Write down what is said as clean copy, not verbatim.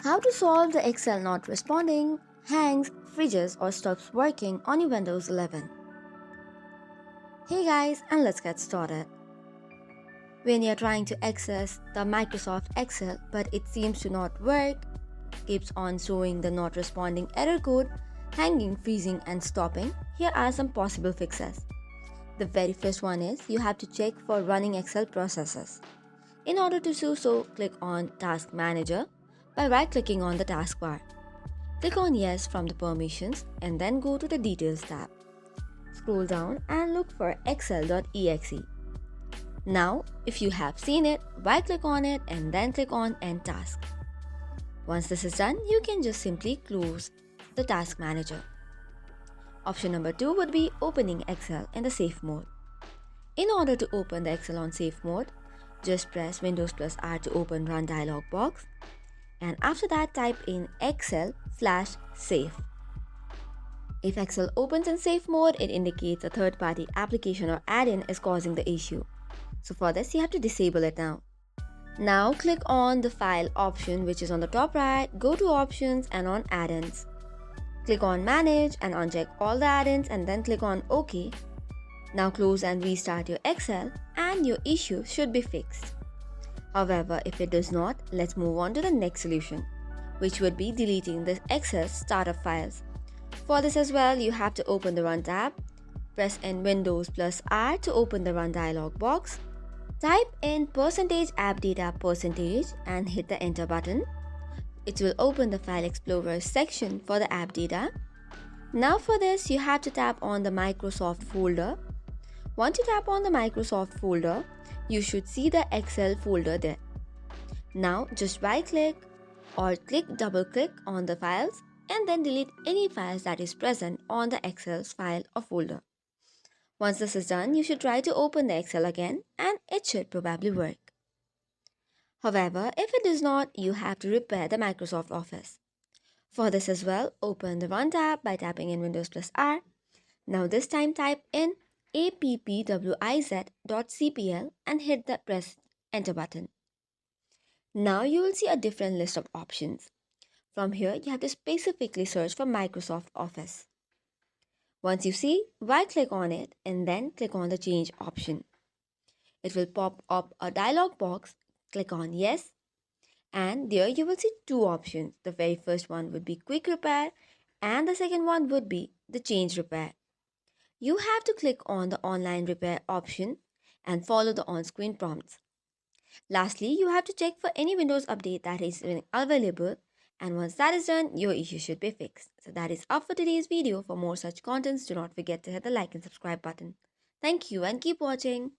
How to solve the Excel not responding, hangs, freezes, or stops working on your Windows 11. Hey guys, and let's get started. When you're trying to access the Microsoft Excel but it seems to not work, keeps on showing the not responding error code, hanging, freezing, and stopping, here are some possible fixes. The very first one is you have to check for running Excel processes. In order to do so, click on Task Manager by right-clicking on the taskbar. Click on Yes from the permissions and then go to the Details tab. Scroll down and look for excel.exe. Now, if you have seen it, right-click on it and then click on End Task. Once this is done, you can just simply close the Task Manager. Option number 2 would be opening Excel in the safe mode. In order to open the Excel on safe mode, just press Windows plus R to open Run dialog box, and after that type in Excel/safe. If Excel opens in safe mode, it indicates a third-party application or add-in is causing the issue. So for this, you have to disable it now. Now click on the File option which is on the top right, go to Options and on Add-ins. Click on Manage and uncheck all the add-ins and then click on OK. Now close and restart your Excel and your issue should be fixed. However, if it does not, let's move on to the next solution, which would be deleting the Excel startup files. For this as well, you have to open the Run tab, press in Windows plus R to open the Run dialog box, type in %appdata% and hit the Enter button. It will open the File Explorer section for the app data. Now for this, you have to tap on the Microsoft folder. Once you tap on the Microsoft folder, you should see the Excel folder there. Now just right click or double click on the files and then delete any files that is present on the Excel's file or folder. Once this is done, you should try to open the Excel again and it should probably work. However, if it does not, you have to repair the Microsoft Office. For this as well, open the Run tab by tapping in Windows plus R. Now this time type in appwiz.cpl and hit the press Enter button. Now you will see a different list of options. From here, you have to specifically search for Microsoft Office. Once you see, right-click on it and then click on the Change option. It will pop up a dialog box, click on Yes, and there you will see two options. The very first one would be Quick Repair and the second one would be the Change Repair. You have to click on the Online Repair option and follow the on-screen prompts. Lastly, you have to check for any Windows update that is available, and once that is done, your issue should be fixed. So that is all for today's video. For more such contents, do not forget to hit the like and subscribe button. Thank you and keep watching.